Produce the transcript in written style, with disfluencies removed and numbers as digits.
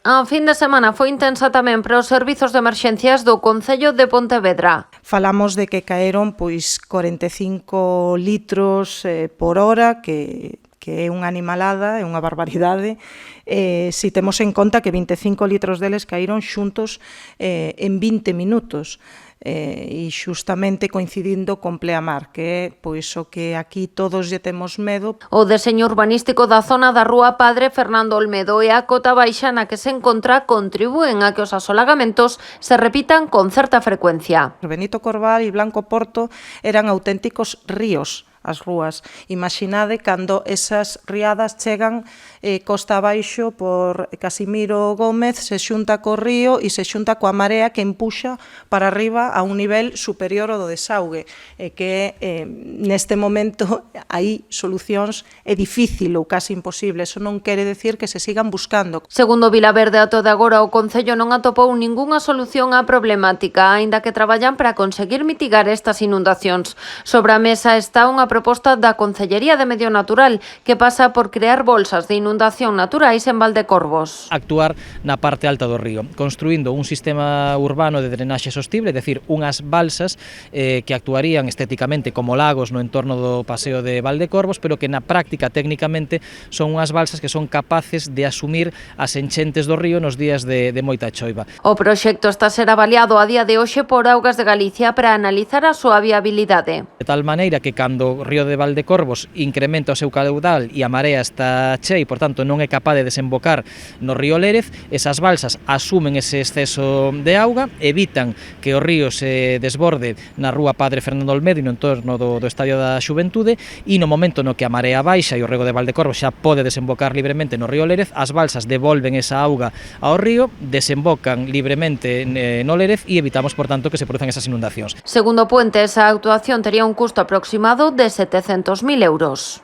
A fin de semana foi intensa tamén para os servizos de emerxencias do Concello de Pontevedra. Falamos de que caeron 45 litros por hora, que é unha animalada, é unha barbaridade, se temos en conta que 25 litros deles caíron xuntos en 20 minutos. E xustamente coincidindo con Pleamar, que é pois o que aquí todos lle temos medo. O deseño urbanístico da zona da Rúa Padre Fernando Olmedo e a cota baixa na que se encontra contribúen a que os asolagamentos se repitan con certa frecuencia. Benito Corval e Blanco Porto eran auténticos ríos as rúas. Imaginade cando esas riadas chegan costa abaixo por Casimiro Gómez, se xunta co río e se xunta coa marea que empuxa para arriba a un nivel superior ao do desaugue, que neste momento hai solucións, é difícil ou casi imposible, eso non quere decir que se sigan buscando. Segundo Vilaverde, ata de agora o Concello non atopou ningunha solución á problemática, aínda que traballan para conseguir mitigar estas inundacións. Sobre a mesa está unha proposta da Concellería de Medio Natural que pasa por crear bolsas de inundación naturais en Valdecorvos. Actuar na parte alta do río, construindo un sistema urbano de drenaxe sostible, é dicir, unhas balsas que actuarían estéticamente como lagos no entorno do paseo de Valdecorvos, pero que na práctica técnicamente son unhas balsas que son capaces de asumir as enchentes do río nos días de moita choiva. O proxecto está a ser avaliado a día de hoxe por Augas de Galicia para analizar a súa viabilidade. De tal maneira que cando o río de Valdecorvos incrementa o seu caudal e a marea está chea e, por tanto, non é capaz de desembocar no río Lérez, esas balsas asumen ese exceso de auga, evitan que o río se desborde na Rúa Padre Fernando Olmedo e no entorno do Estadio da Xuventude, e no momento no que a marea baixa e o rego de Valdecorvos xa pode desembocar libremente no río Lérez, as balsas devolven esa auga ao río, desembocan libremente no Lérez e evitamos, por tanto, que se produzan esas inundacións. Segundo Puente, esa actuación tería un custo aproximado de 700.000 euros.